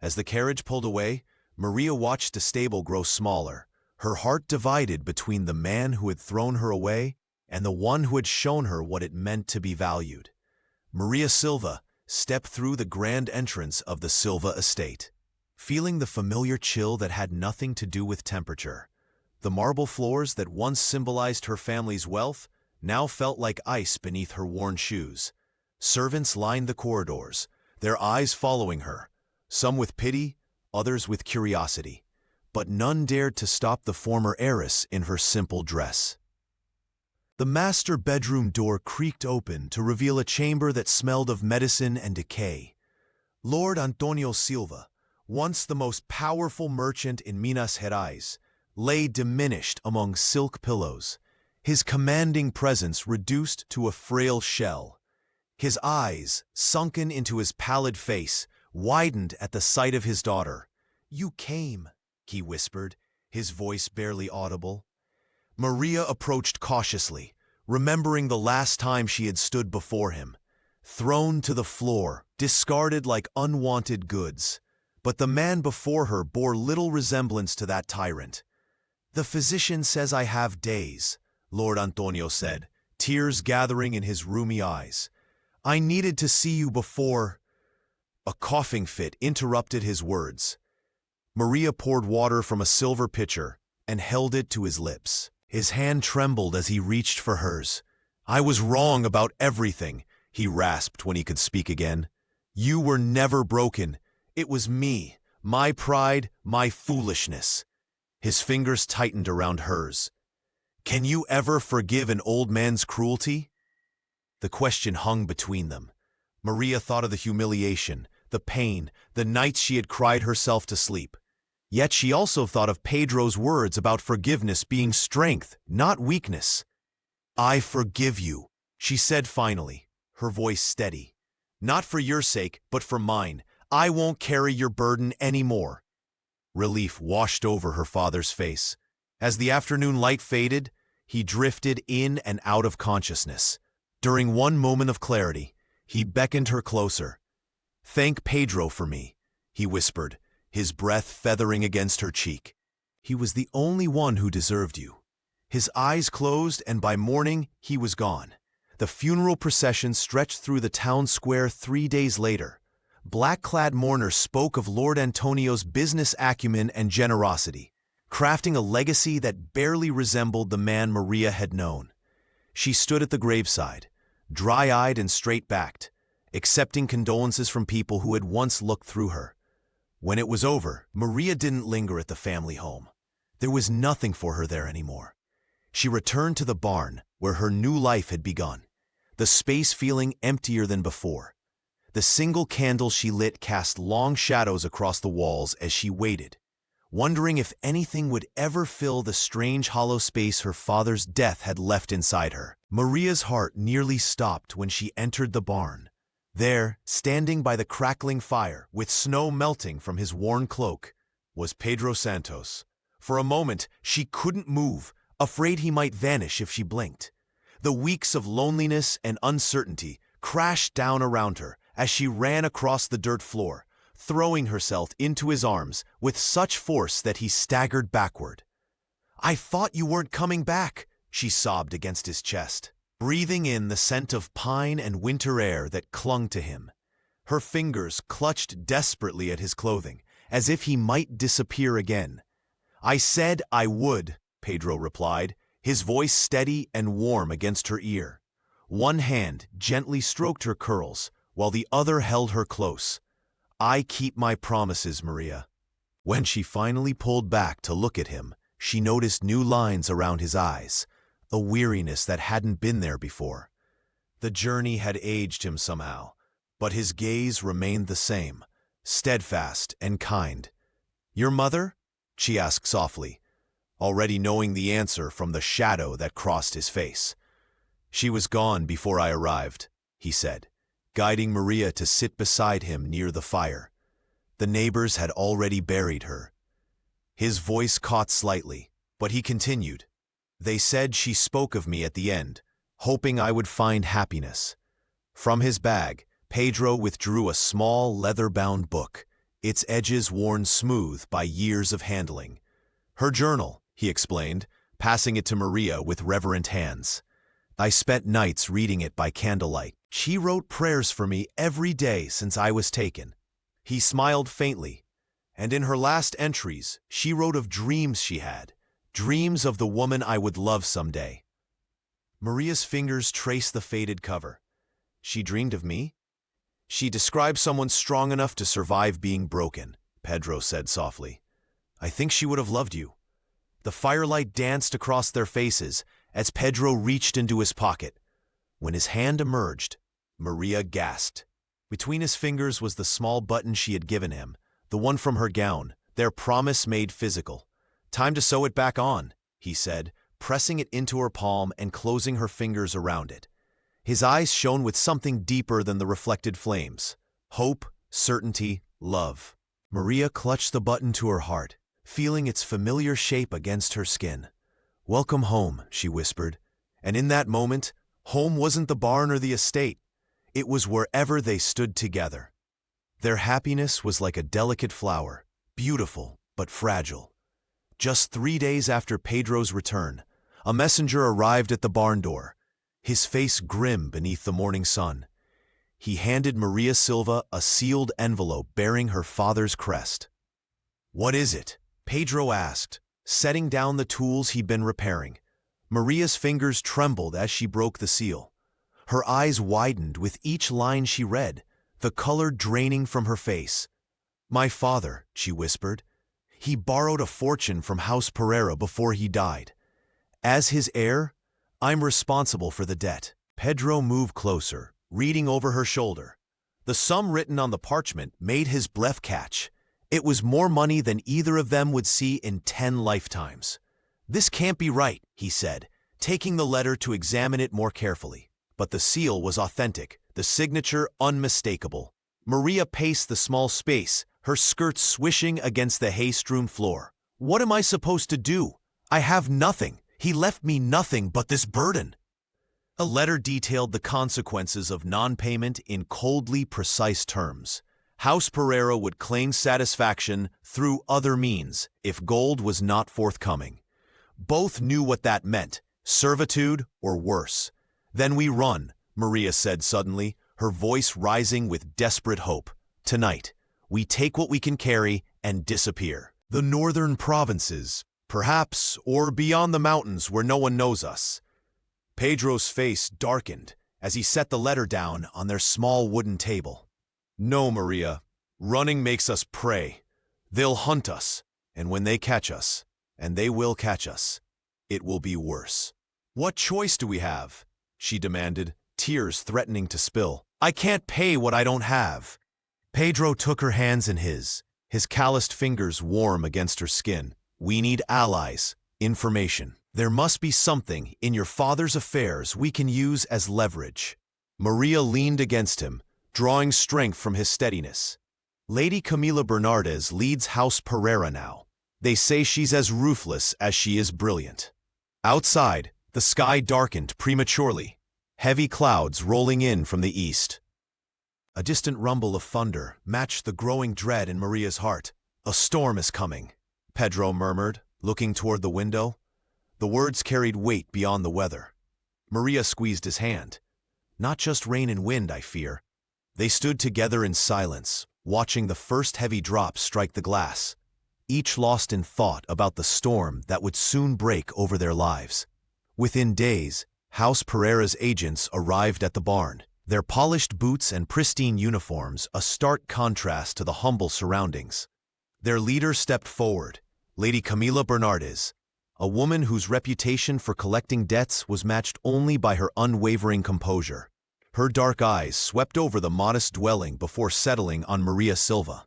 As the carriage pulled away, Maria watched the stable grow smaller, her heart divided between the man who had thrown her away and the one who had shown her what it meant to be valued. Maria Silva stepped through the grand entrance of the Silva estate, feeling the familiar chill that had nothing to do with temperature. The marble floors that once symbolized her family's wealth now felt like ice beneath her worn shoes. Servants lined the corridors, their eyes following her, some with pity, others with curiosity, but none dared to stop the former heiress in her simple dress. The master bedroom door creaked open to reveal a chamber that smelled of medicine and decay. Lord Antonio Silva, once the most powerful merchant in Minas Gerais, lay diminished among silk pillows, his commanding presence reduced to a frail shell. His eyes, sunken into his pallid face, widened at the sight of his daughter. "You came," he whispered, his voice barely audible. Maria approached cautiously, remembering the last time she had stood before him. Thrown to the floor, discarded like unwanted goods. But the man before her bore little resemblance to that tyrant. "The physician says I have days," Lord Antonio said, tears gathering in his rheumy eyes. "I needed to see you before—" A coughing fit interrupted his words. Maria poured water from a silver pitcher and held it to his lips. His hand trembled as he reached for hers. "I was wrong about everything," he rasped when he could speak again. "You were never broken. It was me, my pride, my foolishness." His fingers tightened around hers. "Can you ever forgive an old man's cruelty?" The question hung between them. Maria thought of the humiliation, the pain, the nights she had cried herself to sleep. Yet she also thought of Pedro's words about forgiveness being strength, not weakness. "I forgive you," she said finally, her voice steady. "Not for your sake, but for mine. I won't carry your burden anymore." Relief washed over her father's face. As the afternoon light faded, he drifted in and out of consciousness. During one moment of clarity, he beckoned her closer. "Thank Pedro for me," he whispered, his breath feathering against her cheek. "He was the only one who deserved you." His eyes closed, and by morning he was gone. The funeral procession stretched through the town square 3 days later. Black-clad mourners spoke of Lord Antonio's business acumen and generosity, crafting a legacy that barely resembled the man Maria had known. She stood at the graveside, dry-eyed and straight-backed, accepting condolences from people who had once looked through her. When it was over, Maria didn't linger at the family home. There was nothing for her there anymore. She returned to the barn, where her new life had begun, the space feeling emptier than before. The single candle she lit cast long shadows across the walls as she waited, wondering if anything would ever fill the strange hollow space her father's death had left inside her. Maria's heart nearly stopped when she entered the barn. There, standing by the crackling fire, with snow melting from his worn cloak, was Pedro Santos. For a moment, she couldn't move, afraid he might vanish if she blinked. The weeks of loneliness and uncertainty crashed down around her as she ran across the dirt floor, throwing herself into his arms with such force that he staggered backward. "I thought you weren't coming back," she sobbed against his chest, breathing in the scent of pine and winter air that clung to him. Her fingers clutched desperately at his clothing, as if he might disappear again. "I said I would," Pedro replied, his voice steady and warm against her ear. One hand gently stroked her curls, while the other held her close. "I keep my promises, Maria." When she finally pulled back to look at him, she noticed new lines around his eyes, a weariness that hadn't been there before. The journey had aged him somehow, but his gaze remained the same, steadfast and kind. "Your mother?" she asked softly, already knowing the answer from the shadow that crossed his face. "She was gone before I arrived," he said, guiding Maria to sit beside him near the fire. The neighbors had already buried her. His voice caught slightly, but he continued. "They said she spoke of me at the end, hoping I would find happiness." From his bag, Pedro withdrew a small leather-bound book, its edges worn smooth by years of handling. "Her journal," he explained, passing it to Maria with reverent hands. "I spent nights reading it by candlelight. She wrote prayers for me every day since I was taken." He smiled faintly, and in her last entries, she wrote of dreams she had, dreams of the woman I would love someday. Maria's fingers traced the faded cover. "She dreamed of me?" "She described someone strong enough to survive being broken," Pedro said softly. "I think she would have loved you." The firelight danced across their faces, as Pedro reached into his pocket. When his hand emerged, Maria gasped. Between his fingers was the small button she had given him, the one from her gown, their promise made physical. "Time to sew it back on," he said, pressing it into her palm and closing her fingers around it. His eyes shone with something deeper than the reflected flames. Hope, certainty, love. Maria clutched the button to her heart, feeling its familiar shape against her skin. "Welcome home," she whispered. And in that moment, home wasn't the barn or the estate. It was wherever they stood together. Their happiness was like a delicate flower, beautiful but fragile. Just 3 days after Pedro's return, a messenger arrived at the barn door, his face grim beneath the morning sun. He handed Maria Silva a sealed envelope bearing her father's crest. "What is it?" Pedro asked, setting down the tools he'd been repairing. Maria's fingers trembled as she broke the seal. Her eyes widened with each line she read, the color draining from her face. "My father," she whispered. "He borrowed a fortune from House Pereira before he died. As his heir, I'm responsible for the debt." Pedro moved closer, reading over her shoulder. The sum written on the parchment made his breath catch. It was more money than either of them would see in 10 lifetimes. "This can't be right," he said, taking the letter to examine it more carefully. But the seal was authentic, the signature unmistakable. Maria paced the small space, her skirts swishing against the hay-strewn floor. "What am I supposed to do? I have nothing. He left me nothing but this burden." A letter detailed the consequences of non-payment in coldly precise terms. House Pereira would claim satisfaction through other means if gold was not forthcoming. Both knew what that meant, servitude or worse. "Then we run," Maria said suddenly, her voice rising with desperate hope. "Tonight, we take what we can carry and disappear. The northern provinces, perhaps, or beyond the mountains where no one knows us." Pedro's face darkened as he set the letter down on their small wooden table. "No, Maria. Running makes us prey. They'll hunt us, and when they catch us, and they will catch us, it will be worse." "What choice do we have?" she demanded, tears threatening to spill. "I can't pay what I don't have." Pedro took her hands in his calloused fingers warm against her skin. "We need allies, information. There must be something in your father's affairs we can use as leverage." Maria leaned against him, drawing strength from his steadiness. "Lady Camila Bernardez leads House Pereira now. They say she's as ruthless as she is brilliant." Outside, the sky darkened prematurely, heavy clouds rolling in from the east. A distant rumble of thunder matched the growing dread in Maria's heart. "A storm is coming," Pedro murmured, looking toward the window. The words carried weight beyond the weather. Maria squeezed his hand. "Not just rain and wind, I fear." They stood together in silence, watching the first heavy drops strike the glass, each lost in thought about the storm that would soon break over their lives. Within days, House Pereira's agents arrived at the barn, their polished boots and pristine uniforms a stark contrast to the humble surroundings. Their leader stepped forward, Lady Camila Bernardez, a woman whose reputation for collecting debts was matched only by her unwavering composure. Her dark eyes swept over the modest dwelling before settling on Maria Silva.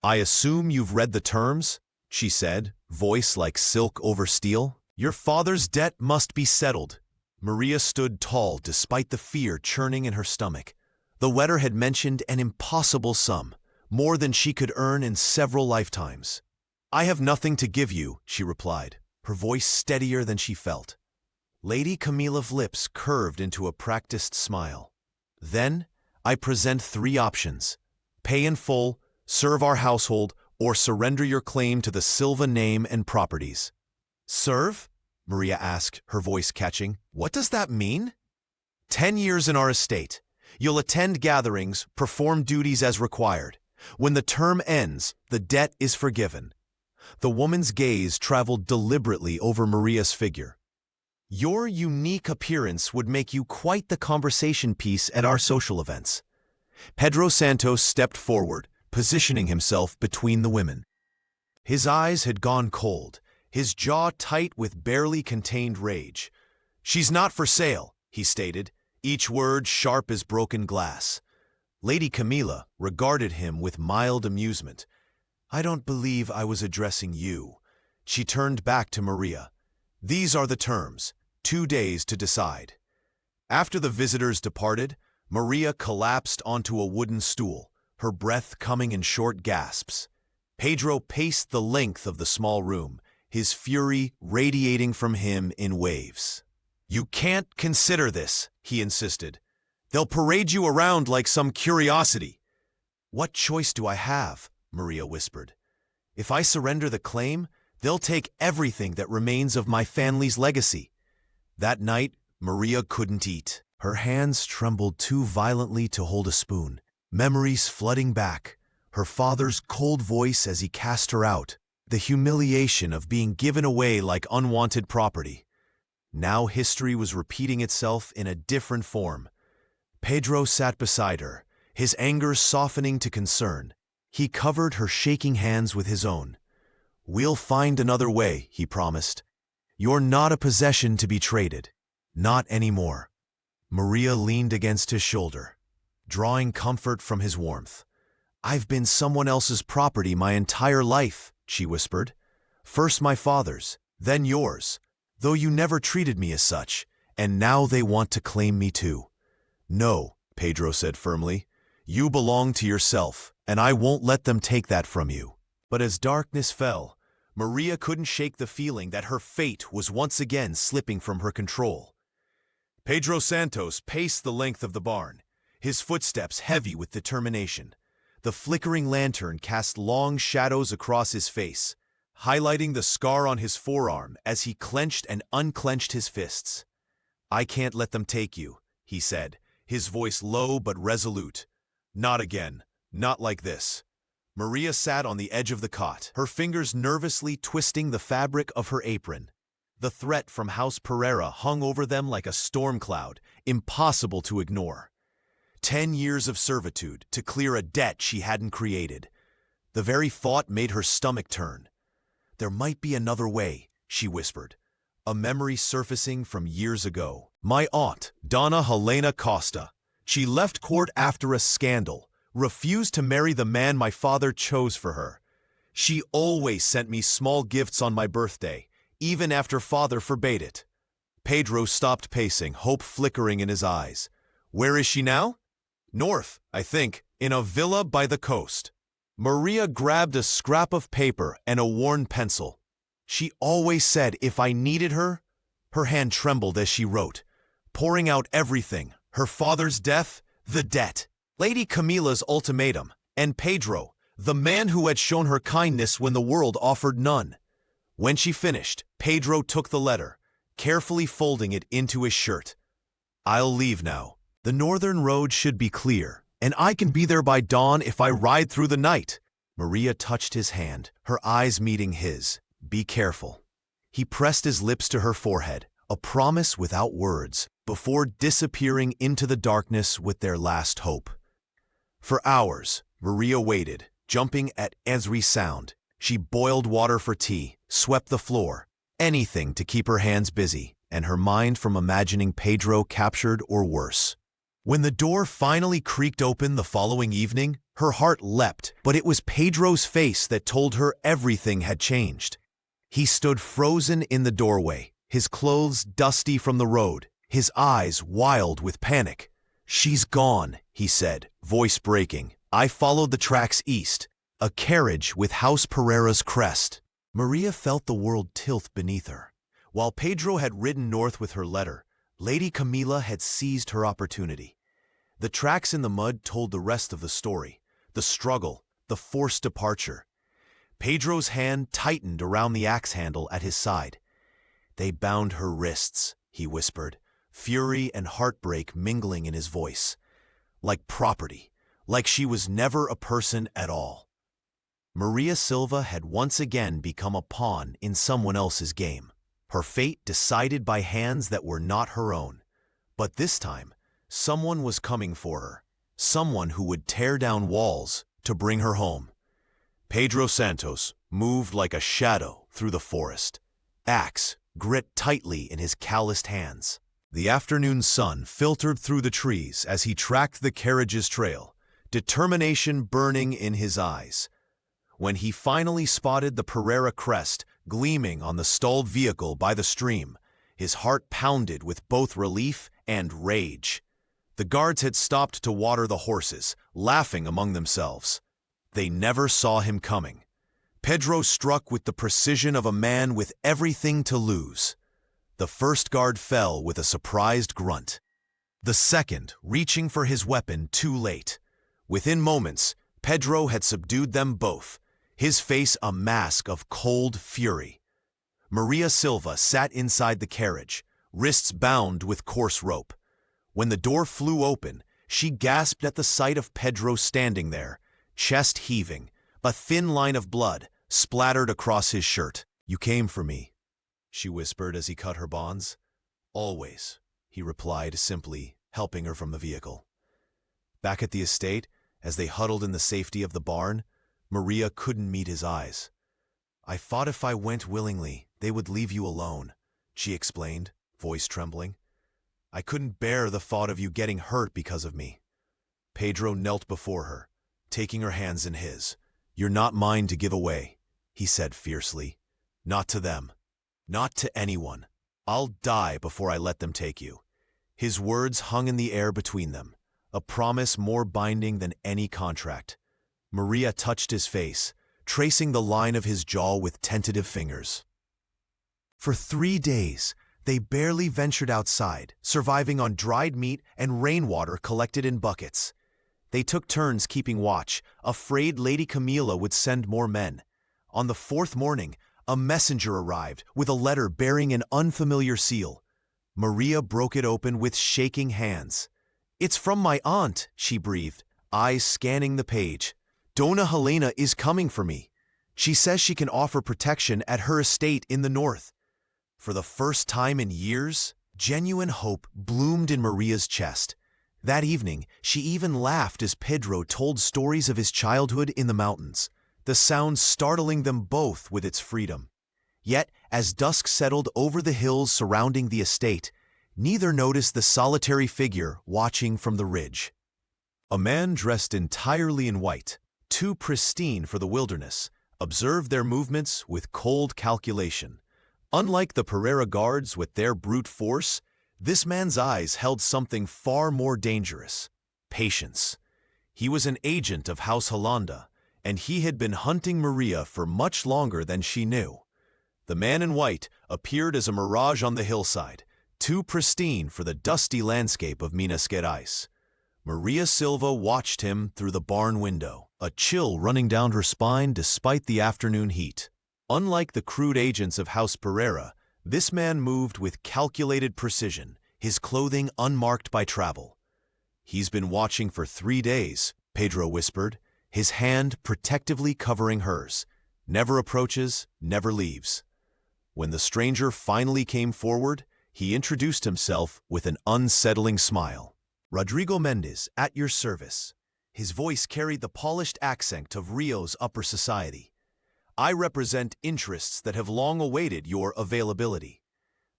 "I assume you've read the terms?" she said, voice like silk over steel. "Your father's debt must be settled." Maria stood tall despite the fear churning in her stomach. The letter had mentioned an impossible sum, more than she could earn in several lifetimes. "I have nothing to give you," she replied, her voice steadier than she felt. Lady Camila's lips curved into a practiced smile. "Then, I present 3 options. Pay in full, serve our household, or surrender your claim to the Silva name and properties." "Serve?" Maria asked, her voice catching. "What does that mean?" 10 years in our estate. You'll attend gatherings, perform duties as required. When the term ends, the debt is forgiven." The woman's gaze traveled deliberately over Maria's figure. "Your unique appearance would make you quite the conversation piece at our social events." Pedro Santos stepped forward, positioning himself between the women. His eyes had gone cold, his jaw tight with barely contained rage. "She's not for sale," he stated, each word sharp as broken glass. Lady Camilla regarded him with mild amusement. "I don't believe I was addressing you." She turned back to Maria. "These are the terms. 2 days to decide." After the visitors departed, Maria collapsed onto a wooden stool, her breath coming in short gasps. Pedro paced the length of the small room, his fury radiating from him in waves. "You can't consider this," he insisted. "They'll parade you around like some curiosity." "What choice do I have?" Maria whispered. "If I surrender the claim, they'll take everything that remains of my family's legacy." That night, Maria couldn't eat. Her hands trembled too violently to hold a spoon, memories flooding back, her father's cold voice as he cast her out, the humiliation of being given away like unwanted property. Now history was repeating itself in a different form. Pedro sat beside her, his anger softening to concern. He covered her shaking hands with his own. "We'll find another way," he promised. "You're not a possession to be traded. Not anymore." Maria leaned against his shoulder, drawing comfort from his warmth. "I've been someone else's property my entire life," she whispered. "First my father's, then yours, though you never treated me as such, and now they want to claim me too." "No," Pedro said firmly. "You belong to yourself, and I won't let them take that from you." But as darkness fell, Maria couldn't shake the feeling that her fate was once again slipping from her control. Pedro Santos paced the length of the barn, his footsteps heavy with determination. The flickering lantern cast long shadows across his face, highlighting the scar on his forearm as he clenched and unclenched his fists. "I can't let them take you," he said, his voice low but resolute. "Not again. Not like this." Maria sat on the edge of the cot, her fingers nervously twisting the fabric of her apron. The threat from House Pereira hung over them like a storm cloud, impossible to ignore. 10 years of servitude to clear a debt she hadn't created. The very thought made her stomach turn. "There might be another way," she whispered, a memory surfacing from years ago. "My aunt, Donna Helena Costa. She left court after a scandal, refused to marry the man my father chose for her. She always sent me small gifts on my birthday, even after father forbade it." Pedro stopped pacing, hope flickering in his eyes. "Where is she now?" "North, I think, in a villa by the coast." Maria grabbed a scrap of paper and a worn pencil. "She always said if I needed her—" Her hand trembled as she wrote, pouring out everything: her father's death, the debt, Lady Camilla's ultimatum, and Pedro, the man who had shown her kindness when the world offered none. When she finished, Pedro took the letter, carefully folding it into his shirt. "I'll leave now. The northern road should be clear, and I can be there by dawn if I ride through the night." Maria touched his hand, her eyes meeting his. "Be careful." He pressed his lips to her forehead, a promise without words, before disappearing into the darkness with their last hope. For hours, Maria waited, jumping at every sound. She boiled water for tea, swept the floor, anything to keep her hands busy, and her mind from imagining Pedro captured or worse. When the door finally creaked open the following evening, her heart leapt, but it was Pedro's face that told her everything had changed. He stood frozen in the doorway, his clothes dusty from the road, his eyes wild with panic. "She's gone," he said, voice breaking. "I followed the tracks east. A carriage with House Pereira's crest." Maria felt the world tilt beneath her. While Pedro had ridden north with her letter, Lady Camilla had seized her opportunity. The tracks in the mud told the rest of the story, the struggle, the forced departure. Pedro's hand tightened around the axe handle at his side. "They bound her wrists," he whispered, fury and heartbreak mingling in his voice. "Like property, like she was never a person at all." Maria Silva had once again become a pawn in someone else's game, her fate decided by hands that were not her own. But this time, someone was coming for her, someone who would tear down walls to bring her home. Pedro Santos moved like a shadow through the forest, axe grit tightly in his calloused hands. The afternoon sun filtered through the trees as he tracked the carriage's trail, determination burning in his eyes. When he finally spotted the Pereira crest gleaming on the stalled vehicle by the stream, his heart pounded with both relief and rage. The guards had stopped to water the horses, laughing among themselves. They never saw him coming. Pedro struck with the precision of a man with everything to lose. The first guard fell with a surprised grunt. The second, reaching for his weapon too late. Within moments, Pedro had subdued them both, his face a mask of cold fury. Maria Silva sat inside the carriage, wrists bound with coarse rope. When the door flew open, she gasped at the sight of Pedro standing there, chest heaving, a thin line of blood splattered across his shirt. "You came for me," she whispered as he cut her bonds. "Always," he replied simply, helping her from the vehicle. Back at the estate, as they huddled in the safety of the barn, Maria couldn't meet his eyes. "I thought if I went willingly, they would leave you alone," she explained, voice trembling. "I couldn't bear the thought of you getting hurt because of me." Pedro knelt before her, taking her hands in his. "You're not mine to give away," he said fiercely. "Not to them. Not to anyone. I'll die before I let them take you." His words hung in the air between them, a promise more binding than any contract. Maria touched his face, tracing the line of his jaw with tentative fingers. For 3 days, they barely ventured outside, surviving on dried meat and rainwater collected in buckets. They took turns keeping watch, afraid Lady Camila would send more men. On the 4th morning, a messenger arrived with a letter bearing an unfamiliar seal. Maria broke it open with shaking hands. "It's from my aunt," she breathed, eyes scanning the page. "Dona Helena is coming for me. She says she can offer protection at her estate in the north." For the first time in years, genuine hope bloomed in Maria's chest. That evening, she even laughed as Pedro told stories of his childhood in the mountains, the sound startling them both with its freedom. Yet, as dusk settled over the hills surrounding the estate, neither noticed the solitary figure watching from the ridge. A man dressed entirely in white, too pristine for the wilderness, observed their movements with cold calculation. Unlike the Pereira guards with their brute force, this man's eyes held something far more dangerous: patience. He was an agent of House Hollanda, and he had been hunting Maria for much longer than she knew. The man in white appeared as a mirage on the hillside, too pristine for the dusty landscape of Minas Gerais. Maria Silva watched him through the barn window, a chill running down her spine despite the afternoon heat. Unlike the crude agents of House Pereira, this man moved with calculated precision, his clothing unmarked by travel. "He's been watching for 3 days," Pedro whispered, his hand protectively covering hers. "Never approaches, never leaves." When the stranger finally came forward, he introduced himself with an unsettling smile. "Rodrigo Mendes, at your service." His voice carried the polished accent of Rio's upper society. "I represent interests that have long awaited your availability."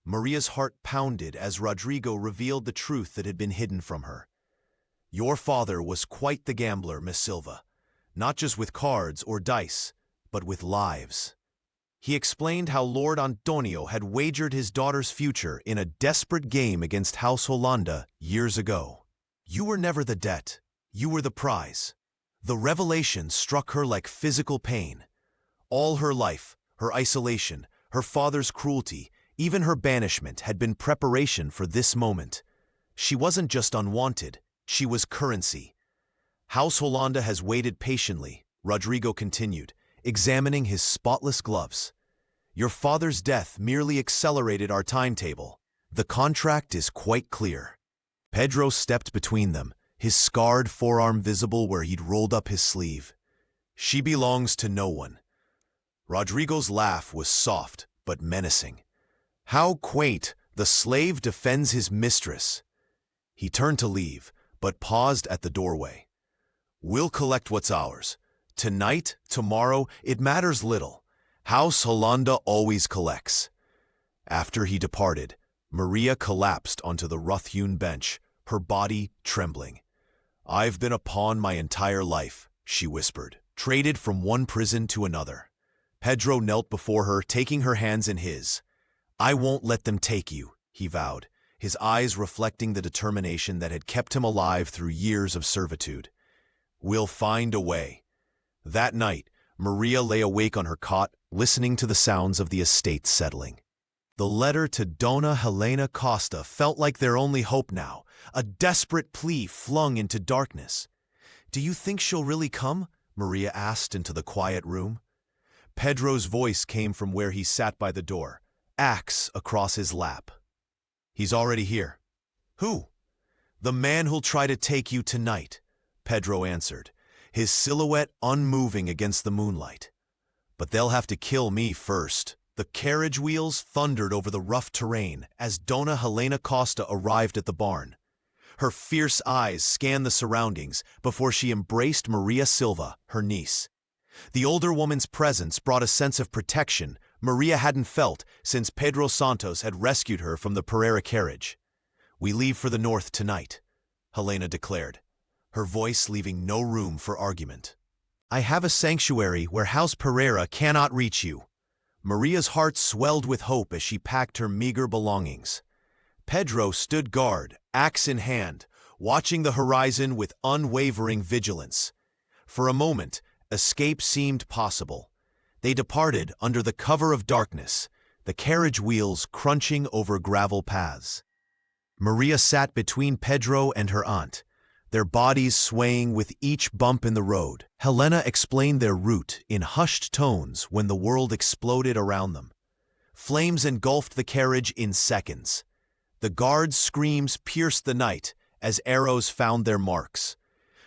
Maria's heart pounded as Rodrigo revealed the truth that had been hidden from her. "Your father was quite the gambler, Miss Silva, not just with cards or dice, but with lives." He explained how Lord Antonio had wagered his daughter's future in a desperate game against House Hollanda years ago. "You were never the debt, you were the prize." The revelation struck her like physical pain. All her life, her isolation, her father's cruelty, even her banishment had been preparation for this moment. She wasn't just unwanted, she was currency. "House Hollanda has waited patiently," Rodrigo continued, examining his spotless gloves. "Your father's death merely accelerated our timetable. The contract is quite clear." Pedro stepped between them, his scarred forearm visible where he'd rolled up his sleeve. "She belongs to no one." Rodrigo's laugh was soft but menacing. How quaint, the slave defends his mistress. He turned to leave, but paused at the doorway. "We'll collect what's ours. Tonight, tomorrow, it matters little. House Hollanda always collects." After he departed, Maria collapsed onto the rough-hewn bench, her body trembling. "I've been a pawn my entire life," she whispered, "traded from one prison to another." Pedro knelt before her, taking her hands in his. "I won't let them take you," he vowed, his eyes reflecting the determination that had kept him alive through years of servitude. "We'll find a way." That night, Maria lay awake on her cot, listening to the sounds of the estate settling. The letter to Dona Helena Costa felt like their only hope now, a desperate plea flung into darkness. "Do you think she'll really come?" Maria asked into the quiet room. Pedro's voice came from where he sat by the door, axe across his lap. "He's already here." "Who?" "The man who'll try to take you tonight," Pedro answered, his silhouette unmoving against the moonlight. "But they'll have to kill me first." The carriage wheels thundered over the rough terrain as Dona Helena Costa arrived at the barn. Her fierce eyes scanned the surroundings before she embraced Maria Silva, her niece. The older woman's presence brought a sense of protection Maria hadn't felt since Pedro Santos had rescued her from the Pereira carriage. "We leave for the north tonight," Helena declared, her voice leaving no room for argument. "I have a sanctuary where House Pereira cannot reach you." Maria's heart swelled with hope as she packed her meager belongings. Pedro stood guard, axe in hand, watching the horizon with unwavering vigilance. For a moment, escape seemed possible. They departed under the cover of darkness, the carriage wheels crunching over gravel paths. Maria sat between Pedro and her aunt, their bodies swaying with each bump in the road. Helena explained their route in hushed tones when the world exploded around them. Flames engulfed the carriage in seconds. The guards' screams pierced the night as arrows found their marks.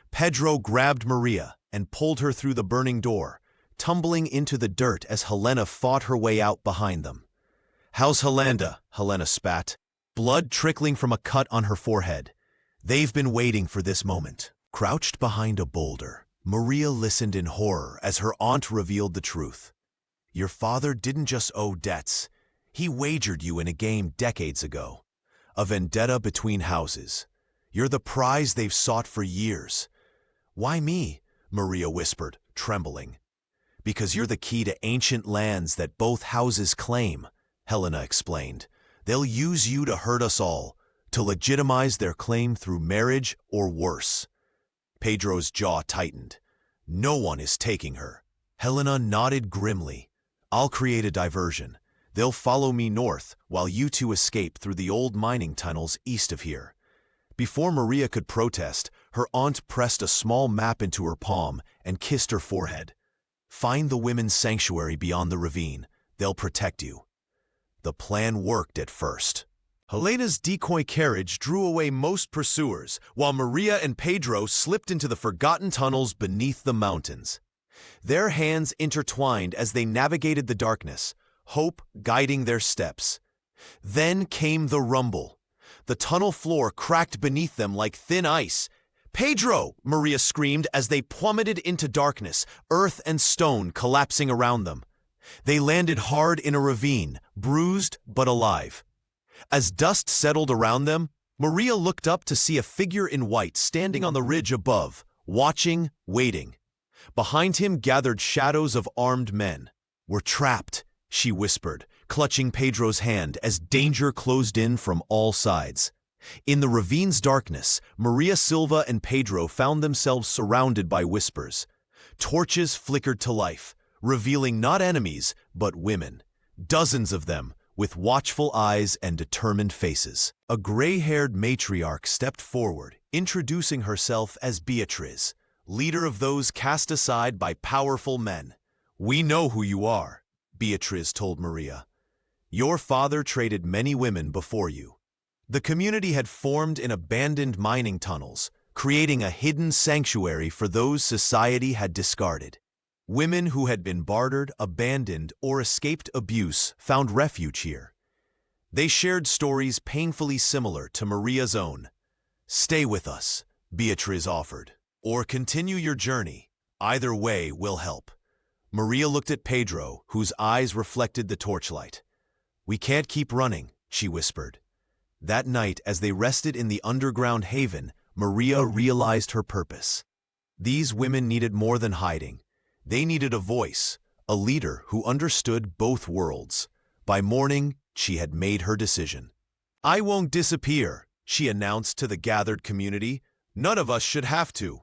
Pedro grabbed Maria and pulled her through the burning door, tumbling into the dirt as Helena fought her way out behind them. "How's Helena?" Helena spat, blood trickling from a cut on her forehead. They've been waiting for this moment. Crouched behind a boulder, Maria listened in horror as her aunt revealed the truth. "Your father didn't just owe debts. He wagered you in a game decades ago. A vendetta between houses. You're the prize they've sought for years." "Why me?" Maria whispered, trembling. "Because you're the key to ancient lands that both houses claim," Helena explained. "They'll use you to hurt us all, to legitimize their claim through marriage or worse." Pedro's jaw tightened. "No one is taking her." Helena nodded grimly. "I'll create a diversion. They'll follow me north while you two escape through the old mining tunnels east of here." Before Maria could protest, her aunt pressed a small map into her palm and kissed her forehead. "Find the women's sanctuary beyond the ravine. They'll protect you." The plan worked at first. Helena's decoy carriage drew away most pursuers, while Maria and Pedro slipped into the forgotten tunnels beneath the mountains. Their hands intertwined as they navigated the darkness, hope guiding their steps. Then came the rumble. The tunnel floor cracked beneath them like thin ice. "Pedro!" Maria screamed as they plummeted into darkness, earth and stone collapsing around them. They landed hard in a ravine, bruised but alive. As dust settled around them, Maria looked up to see a figure in white standing on the ridge above, watching, waiting. Behind him gathered shadows of armed men. "We're trapped," she whispered, clutching Pedro's hand as danger closed in from all sides. In the ravine's darkness, Maria Silva and Pedro found themselves surrounded by whispers. Torches flickered to life, revealing not enemies, but women. Dozens of them, with watchful eyes and determined faces. A gray-haired matriarch stepped forward, introducing herself as Beatriz, leader of those cast aside by powerful men. "We know who you are," Beatriz told Maria. "Your father traded many women before you." The community had formed in abandoned mining tunnels, creating a hidden sanctuary for those society had discarded. Women who had been bartered, abandoned, or escaped abuse found refuge here. They shared stories painfully similar to Maria's own. "Stay with us," Beatriz offered, "or continue your journey. Either way will help." Maria looked at Pedro, whose eyes reflected the torchlight. "We can't keep running," she whispered. That night, as they rested in the underground haven, Maria realized her purpose. These women needed more than hiding. They needed a voice, a leader who understood both worlds. By morning, she had made her decision. "I won't disappear," she announced to the gathered community. "None of us should have to."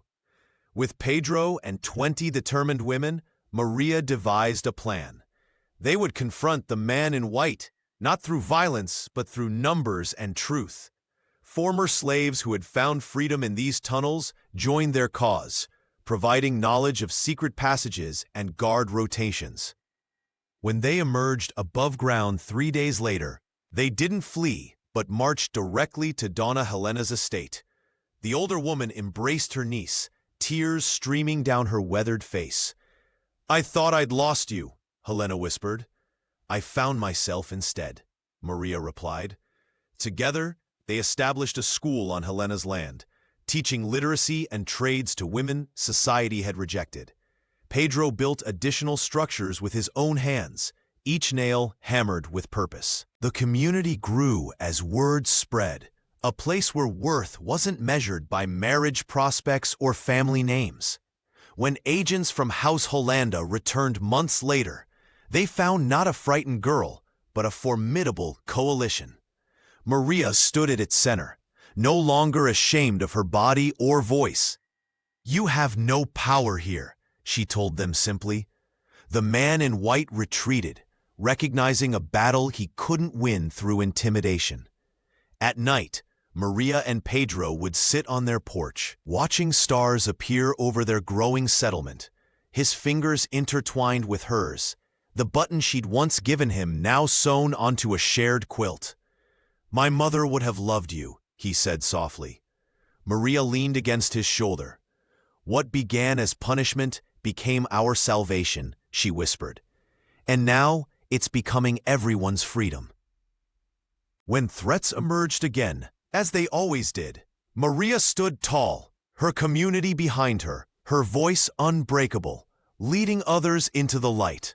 With Pedro and 20 determined women, Maria devised a plan. They would confront the man in white, not through violence, but through numbers and truth. Former slaves who had found freedom in these tunnels joined their cause, providing knowledge of secret passages and guard rotations. When they emerged above ground 3 days later, they didn't flee, but marched directly to Donna Helena's estate. The older woman embraced her niece, tears streaming down her weathered face. "I thought I'd lost you," Helena whispered. "I found myself instead," Maria replied. Together, they established a school on Helena's land, teaching literacy and trades to women society had rejected. Pedro built additional structures with his own hands, each nail hammered with purpose. The community grew as word spread, a place where worth wasn't measured by marriage prospects or family names. When agents from House Hollanda returned months later, they found not a frightened girl, but a formidable coalition. Maria stood at its center, no longer ashamed of her body or voice. "You have no power here," she told them simply. The man in white retreated, recognizing a battle he couldn't win through intimidation. At night, Maria and Pedro would sit on their porch, watching stars appear over their growing settlement, his fingers intertwined with hers, the button she'd once given him now sewn onto a shared quilt. "My mother would have loved you," he said softly. Maria leaned against his shoulder. "What began as punishment became our salvation," she whispered. "And now it's becoming everyone's freedom." When threats emerged again, as they always did, Maria stood tall, her community behind her, her voice unbreakable, leading others into the light.